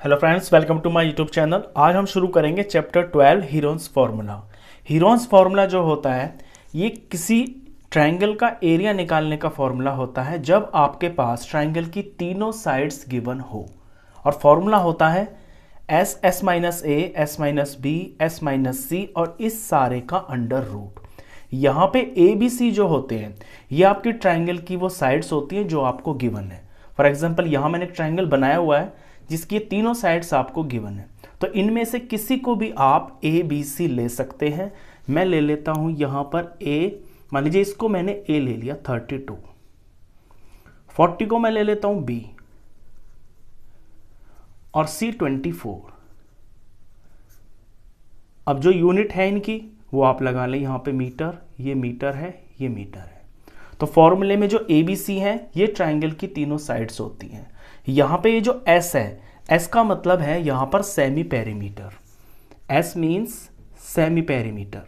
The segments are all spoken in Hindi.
Hello friends, welcome to my YouTube channel. आज हम शुरू करेंगे chapter 12 Heron's formula. Heron's formula जो होता है ये किसी ट्रायंगल का एरिया निकालने का फॉर्मूला होता है जब आपके पास ट्रायंगल की तीनों साइड्स गिवन हो। और फॉर्मूला होता है S S minus A S minus B S minus C और इस सारे का अंडर रूट। यहाँ पे ए बी सी जो होते हैं ये आपके ट्रायंगल की वो साइड्स होती हैं जो आपको गिवन है। फॉर एग्जाम्पल यहाँ मैंने एक ट्रायंगल बनाया हुआ है जिसकी तीनों साइड्स आपको गिवन है, तो इनमें से किसी को भी आप ए बी सी ले सकते हैं। मैं ले लेता हूं यहां पर ए, मान लीजिए इसको मैंने ए ले लिया 32, 40 को मैं ले लेता हूं बी और सी 24। अब जो यूनिट है इनकी वो आप लगा लें यहां पे मीटर, ये मीटर है, ये मीटर है। तो फॉर्मूले में जो ए बी सी है ये ट्रायंगल की तीनों साइड्स होती हैं। यहां पे ये जो एस है, एस का मतलब है यहां पर semi perimeter. S means semi perimeter.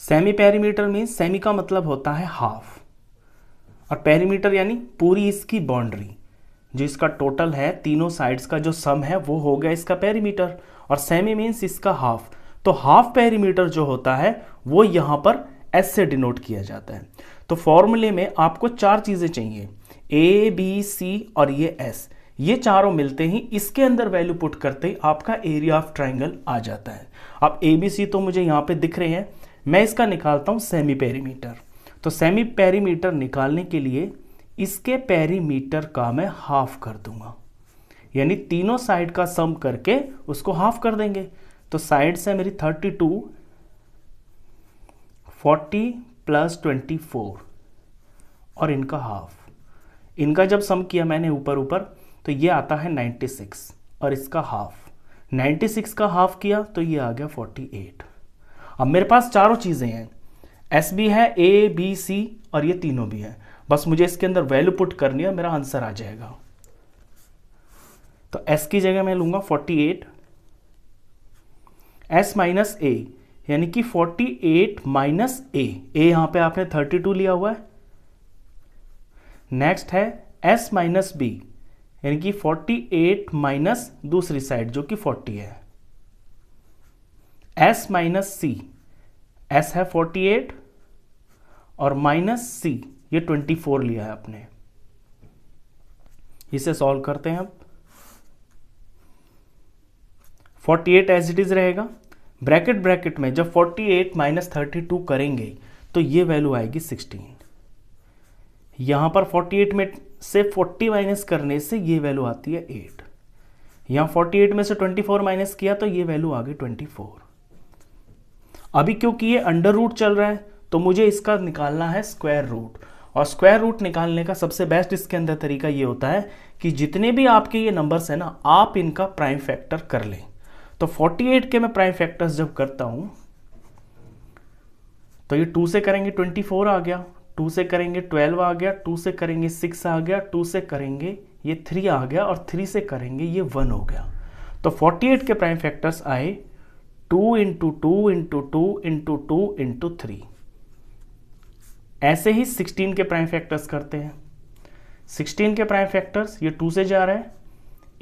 Semi perimeter means semi का मतलब होता है हाफ, और पेरीमीटर यानी पूरी इसकी बाउंड्री, जो इसका टोटल है तीनों साइड्स का जो सम है वो हो गया इसका पेरीमीटर। और सेमी मींस इसका हाफ। तो हाफ पेरीमीटर जो होता है वो यहां पर एस से डिनोट किया जाता है। तो फॉर्मूले में आपको चार चीजें चाहिए, ए बी सी और ये एस। ये चारों मिलते ही इसके अंदर वैल्यू पुट करते ही आपका एरिया ऑफ ट्रायंगल आ जाता है। अब ए बी सी तो मुझे यहां पे दिख रहे हैं, मैं इसका निकालता हूं सेमी पेरीमीटर। तो सेमी पेरीमीटर निकालने के लिए इसके पेरीमीटर का मैं हाफ कर दूंगा, यानी तीनों साइड का सम करके उसको हाफ कर देंगे। तो साइड से मेरी 32, 40 प्लस 24 और इनका हाफ। इनका जब सम किया मैंने ऊपर ऊपर तो ये आता है 96 और इसका हाफ। 96 का हाफ किया तो ये आ गया 48। अब मेरे पास चारों चीजें हैं, एस भी है, ए बी सी और ये तीनों भी है। बस मुझे इसके अंदर वैल्यू पुट करनी है, मेरा आंसर आ जाएगा। तो एस की जगह मैं लूंगा 48, एस माइनस ए यानी कि 48 माइनस ए। यहां पे आपने 32 लिया हुआ है। नेक्स्ट है एस माइनस बी यानी कि 48 माइनस दूसरी साइड जो कि 40 है। एस माइनस सी, एस है 48 और माइनस सी ये 24 लिया है आपने। इसे सॉल्व करते हैं अब। 48 एज इट इज रहेगा, ब्रैकेट ब्रैकेट में जब 48 माइनस 32 करेंगे तो ये वैल्यू आएगी 16। यहां पर 48 में से 40 माइनस करने से ये वैल्यू आती है 8। यहां 48 में से 24 माइनस किया तो ये वैल्यू आ गई 24। अभी क्योंकि ये अंडर रूट चल रहा है तो मुझे इसका निकालना है स्क्वायर रूट। और स्क्वायर रूट निकालने का सबसे बेस्ट इसके अंदर तरीका ये होता है कि जितने भी आपके ये नंबर्स है ना, आप इनका प्राइम फैक्टर कर लें। तो 48 के मैं प्राइम फैक्टर्स जब करता हूं तो ये 2 से करेंगे 24 आ गया, 2 से करेंगे 12 आ गया, 2 से करेंगे 6 आ गया, 2 से करेंगे ये 3 आ गया और 3 से करेंगे ये 1 हो गया। तो 48 के प्राइम फैक्टर्स आए 2 इंटू 2 इंटू 2 इंटू 2 इंटू 3। ऐसे ही 16 के प्राइम फैक्टर्स करते हैं। 16 के प्राइम फैक्टर्स, ये 2 से जा रहा है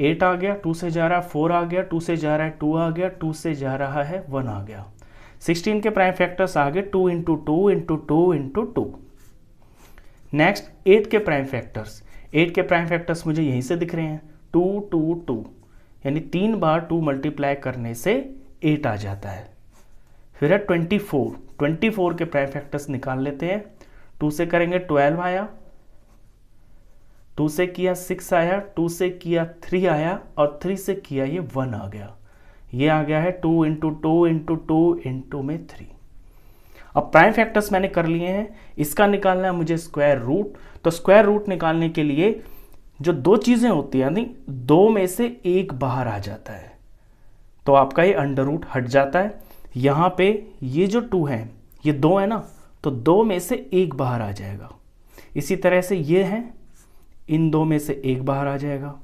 8 आ गया, 2 से जा रहा है 4 आ गया, 2 से जा रहा है 2 आ गया, 2 से जा रहा है 1 आ गया। 16 के प्राइम फैक्टर्स आ गए 2 इंटू 2 इंटू 2 इंटू 2। नेक्स्ट 8 के प्राइम फैक्टर्स, 8 के प्राइम फैक्टर्स मुझे यहीं से दिख रहे हैं 2 2 2, यानी 3 बार 2 मल्टीप्लाई करने से 8 आ जाता है। फिर है 24, 24 के प्राइम फैक्टर्स निकाल लेते हैं। 2 से करेंगे 12 आया, 2 से किया 6 आया, 2 से किया 3 आया और 3 से किया ये 1 आ गया। ये आ गया है 2 इंटू 2 इंटू 2 इंटू में 3। अब प्राइम फैक्टर्स मैंने कर लिए हैं, इसका निकालना है मुझे स्क्वायर रूट। तो स्क्वायर रूट निकालने के लिए जो दो चीजें होती हैं, यानी 2 में से एक बाहर आ जाता है तो आपका ये अंडर रूट हट जाता है। यहां पे ये जो 2 है ये 2 है ना, तो 2 में से एक बाहर आ जाएगा। इसी तरह से ये है, इन 2 में से एक बाहर आ जाएगा,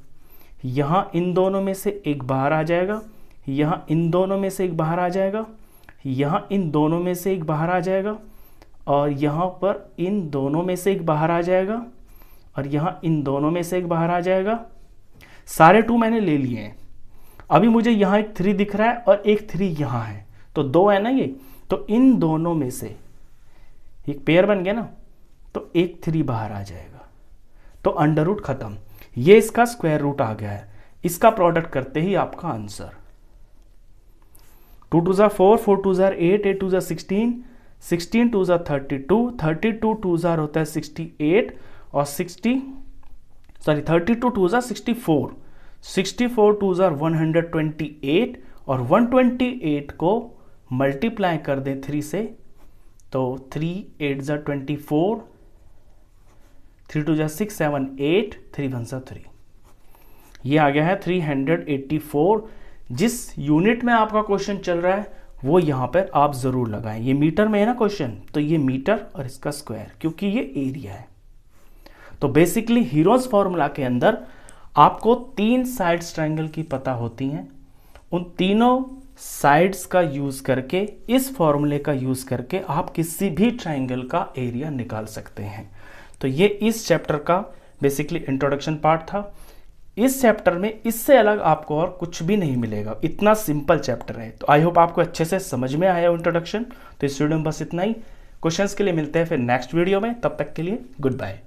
यहां इन दोनों में से एक बाहर आ जाएगा, यहां इन दोनों में से एक बाहर आ जाएगा, यहां इन दोनों में से एक बाहर आ जाएगा और यहाँ पर इन दोनों में से एक बाहर आ जाएगा और यहाँ इन दोनों में से एक बाहर आ जाएगा। सारे 2 मैंने ले लिए हैं। अभी मुझे यहाँ एक 3 दिख रहा है और एक 3 यहाँ है, तो 2 है ना ये, तो इन दोनों में से एक पेयर बन गया ना, तो एक 3 बाहर आ जाएगा, तो अंडर रूट खत्म। ये इसका स्क्वायर रूट आ गया है। इसका प्रोडक्ट करते ही आपका आंसर 2 2 4, 4 2 8, 8 2 16, 16 2 32, 32 2 होता है 68 और 32 2 64, 64 2 128 और 128 को मल्टीप्लाई कर दें 3 से, तो 3 8 24, 3 2 6 7 8, 3 1 3। ये आ गया है 384। जिस यूनिट में आपका क्वेश्चन चल रहा है वो यहाँ पर आप ज़रूर लगाएं। ये मीटर में है ना क्वेश्चन, तो ये मीटर और इसका स्क्वायर, क्योंकि ये एरिया है। तो बेसिकली हीरोज फॉर्मूला के अंदर आपको 3 साइड्स ट्रायंगल की पता होती हैं। उन तीनों साइड्स का यूज़ करके, इस फॉर्मूले का यूज़ करके आप किसी भी ट्रायंगल का एरिया निकाल सकते हैं। तो ये इस चैप्टर का बेसिकली इंट्रोडक्शन पार्ट था। इस चैप्टर में इससे अलग आपको और कुछ भी नहीं मिलेगा, इतना सिंपल चैप्टर है। तो आई होप आपको अच्छे से समझ में आया इंट्रोडक्शन। तो इस वीडियो में बस इतना ही। क्वेश्चंस के लिए मिलते हैं फिर नेक्स्ट वीडियो में, तब तक के लिए गुड बाय।